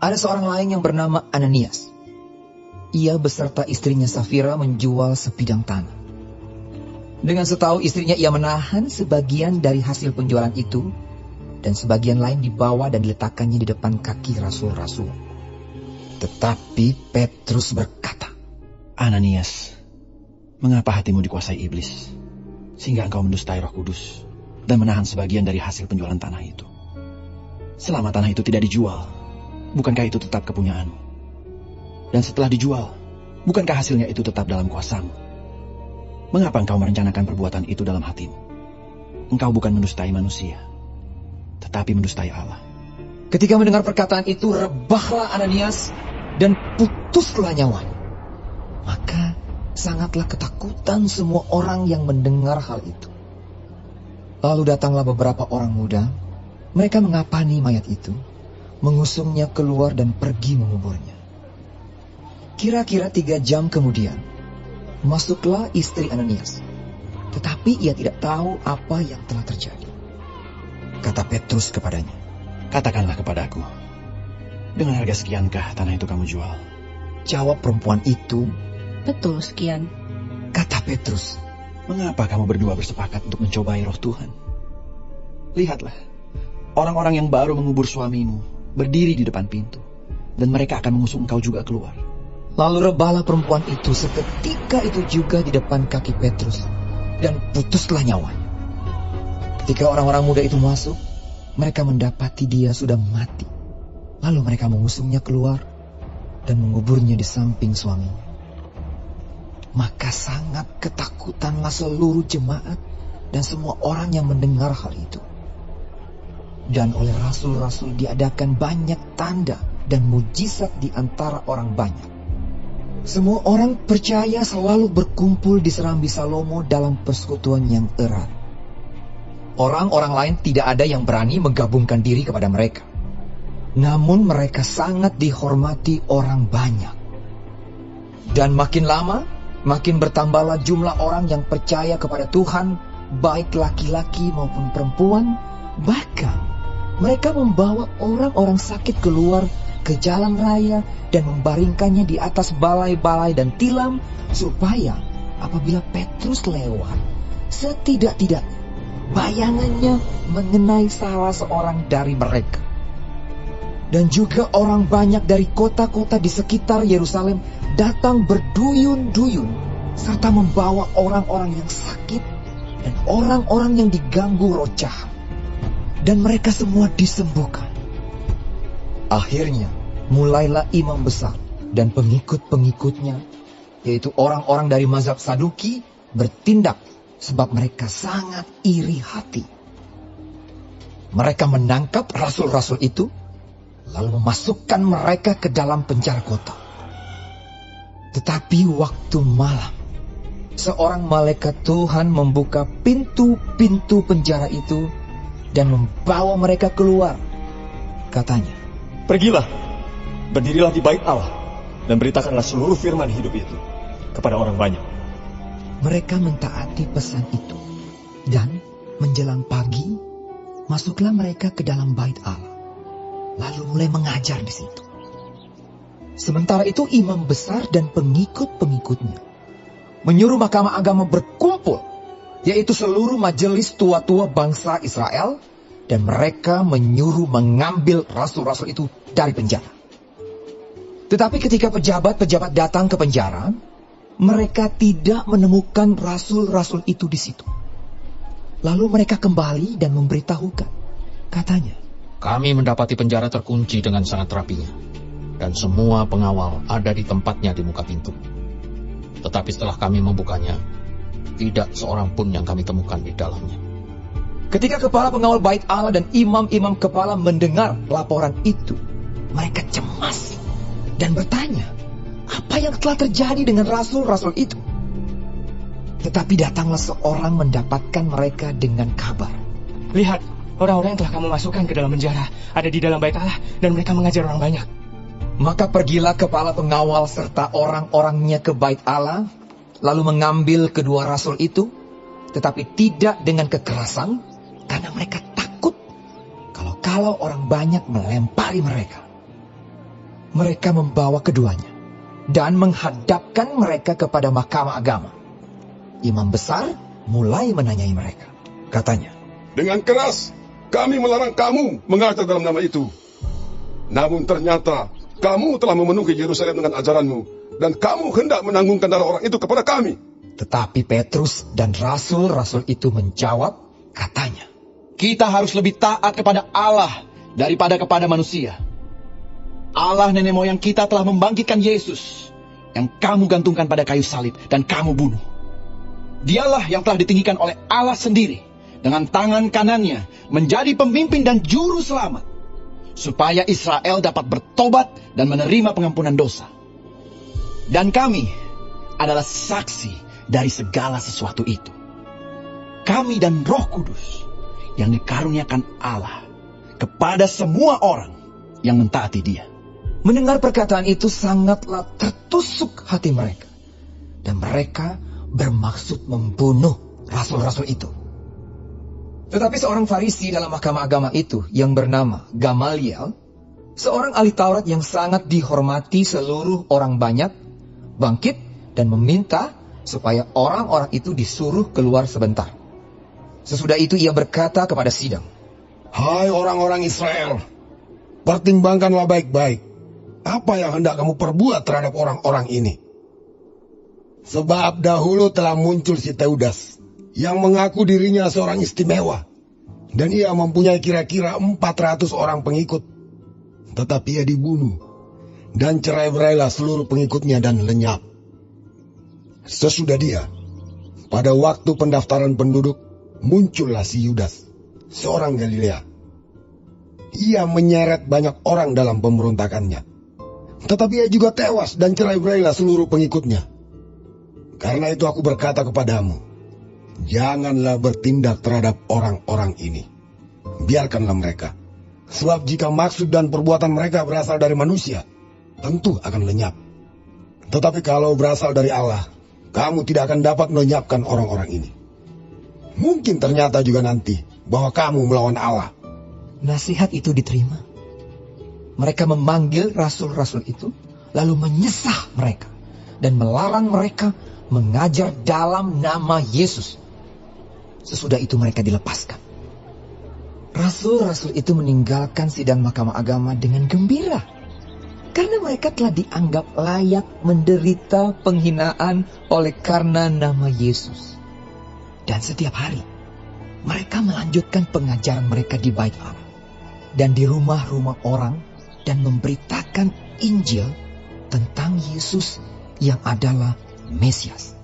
Ada seorang lain yang bernama Ananias. Ia beserta istrinya Safira menjual sebidang tanah. Dengan setahu istrinya, ia menahan sebagian dari hasil penjualan itu, dan sebagian lain dibawa dan diletakkannya di depan kaki rasul-rasul. Tetapi Petrus berkata, Ananias, mengapa hatimu dikuasai iblis, sehingga engkau mendustai Roh Kudus dan menahan sebagian dari hasil penjualan tanah itu? Selama tanah itu tidak dijual, bukankah itu tetap kepunyaanmu? Dan setelah dijual, bukankah hasilnya itu tetap dalam kuasamu? Mengapa engkau merencanakan perbuatan itu dalam hatimu? Engkau bukan mendustai manusia, tetapi mendustai Allah. ketika mendengar perkataan itu, rebahlah Ananias dan putuslah nyawanya. Maka sangatlah ketakutan semua orang yang mendengar hal itu. Lalu datanglah beberapa orang muda. Mereka mengapani mayat itu, mengusungnya keluar dan pergi menguburnya. Kira-kira 3 jam kemudian, masuklah istri Ananias. Tetapi ia tidak tahu apa yang telah terjadi. Kata Petrus kepadanya, Katakanlah kepadaku, dengan harga sekiankah tanah itu kamu jual? jawab perempuan itu. Betul sekian. Kata Petrus, Mengapa kamu berdua bersepakat untuk mencobai roh Tuhan? Lihatlah, orang-orang yang baru mengubur suamimu berdiri di depan pintu, dan mereka akan mengusung engkau juga keluar. lalu rebahlah perempuan itu seketika itu juga di depan kaki Petrus, dan putuslah nyawanya. Ketika orang-orang muda itu masuk, mereka mendapati dia sudah mati. Lalu mereka mengusungnya keluar dan menguburnya di samping suaminya. Maka sangat ketakutanlah seluruh jemaat dan semua orang yang mendengar hal itu. Dan oleh rasul-rasul diadakan banyak tanda dan mujizat di antara orang banyak. Semua orang percaya selalu berkumpul di Serambi Salomo dalam persekutuan yang erat. Orang-orang lain tidak ada yang berani menggabungkan diri kepada mereka. Namun mereka sangat dihormati orang banyak. Dan makin lama, makin bertambahlah jumlah orang yang percaya kepada Tuhan, baik laki-laki maupun perempuan. Bahkan mereka membawa orang-orang sakit keluar ke jalan raya dan membaringkannya di atas balai-balai dan tilam, supaya apabila Petrus lewat, setidak-tidaknya bayangannya mengenai salah seorang dari mereka. Dan juga orang banyak dari kota-kota di sekitar Yerusalem datang berduyun-duyun, serta membawa orang-orang yang sakit dan orang-orang yang diganggu roh jahat. Dan mereka semua disembuhkan. Akhirnya mulailah imam besar dan pengikut-pengikutnya, yaitu orang-orang dari mazhab Saduki, bertindak sebab mereka sangat iri hati. Mereka menangkap rasul-rasul itu, lalu memasukkan mereka ke dalam penjara kota. Tetapi waktu malam, seorang malaikat Tuhan membuka pintu-pintu penjara itu dan membawa mereka keluar. Katanya, Pergilah, berdirilah di bait Allah, dan beritakanlah seluruh firman hidup itu kepada orang banyak. mereka mentaati pesan itu. Dan menjelang pagi, masuklah mereka ke dalam bait Allah, lalu mulai mengajar di situ. Sementara itu imam besar dan pengikut-pengikutnya menyuruh mahkamah agama berkumpul, yaitu seluruh majelis tua-tua bangsa Israel, dan mereka menyuruh mengambil rasul-rasul itu dari penjara. Tetapi ketika pejabat-pejabat datang ke penjara, mereka tidak menemukan rasul-rasul itu di situ. Lalu mereka kembali dan memberitahukan. Katanya, Kami mendapati penjara terkunci dengan sangat rapinya, dan semua pengawal ada di tempatnya di muka pintu. Tetapi setelah kami membukanya, tidak seorang pun yang kami temukan di dalamnya. ketika kepala pengawal bait Allah dan imam-imam kepala mendengar laporan itu, mereka cemas dan bertanya, apa yang telah terjadi dengan rasul-rasul itu? Tetapi datanglah seorang mendapatkan mereka dengan kabar. Lihat, orang-orang yang telah kamu masukkan ke dalam penjara ada di dalam bait Allah, dan mereka mengajar orang banyak. Maka pergilah kepala pengawal serta orang-orangnya ke bait Allah, lalu mengambil kedua rasul itu, tetapi tidak dengan kekerasan, karena mereka takut kalau orang banyak melempari mereka. mereka membawa keduanya dan menghadapkan mereka kepada mahkamah agama. Imam besar mulai menanyai mereka. Katanya, "Dengan keras kami melarang kamu mengajar dalam nama itu. Namun ternyata kamu telah memenuhi Yerusalem dengan ajaranmu, dan kamu hendak menanggungkan darah orang itu kepada kami." Tetapi Petrus dan rasul-rasul itu menjawab, katanya, Kita harus lebih taat kepada Allah daripada kepada manusia. Allah nenek moyang kita telah membangkitkan Yesus, yang kamu gantungkan pada kayu salib dan kamu bunuh. Dialah yang telah ditinggikan oleh Allah sendiri, dengan tangan kanannya menjadi pemimpin dan juru selamat, supaya Israel dapat bertobat dan menerima pengampunan dosa. Dan kami adalah saksi dari segala sesuatu itu. Kami dan Roh Kudus yang dikaruniakan Allah kepada semua orang yang mentaati Dia. mendengar perkataan itu sangatlah tertusuk hati mereka. Dan mereka bermaksud membunuh rasul-rasul itu. Tetapi seorang Farisi dalam mahkamah agama itu yang bernama Gamaliel, seorang ahli Taurat yang sangat dihormati seluruh orang banyak, bangkit dan meminta supaya orang-orang itu disuruh keluar sebentar. Sesudah itu ia berkata kepada sidang, "Hai orang-orang Israel, pertimbangkanlah baik-baik apa yang hendak kamu perbuat terhadap orang-orang ini. Sebab dahulu telah muncul si Teudas yang mengaku dirinya seorang istimewa, dan ia mempunyai kira-kira 400 orang pengikut. Tetapi ia dibunuh, dan cerai-berailah seluruh pengikutnya dan lenyap. Sesudah dia, pada waktu pendaftaran penduduk, muncullah si Yudas, seorang Galilea. Ia menyeret banyak orang dalam pemberontakannya. Tetapi ia juga tewas dan cerai-berailah seluruh pengikutnya. Karena itu aku berkata kepadamu, janganlah bertindak terhadap orang-orang ini. Biarkanlah mereka. Sebab jika maksud dan perbuatan mereka berasal dari manusia, tentu akan lenyap. Tetapi kalau berasal dari Allah, kamu tidak akan dapat melenyapkan orang-orang ini. Mungkin ternyata juga nanti bahwa kamu melawan Allah." nasihat itu diterima. Mereka memanggil rasul-rasul itu, lalu menyesah mereka dan melarang mereka mengajar dalam nama Yesus. Sesudah itu mereka dilepaskan. Rasul-rasul itu meninggalkan sidang mahkamah agama dengan gembira, karena mereka telah dianggap layak menderita penghinaan oleh karena nama Yesus. Dan setiap hari mereka melanjutkan pengajaran mereka di bait Allah dan di rumah-rumah orang, dan memberitakan Injil tentang Yesus yang adalah Mesias.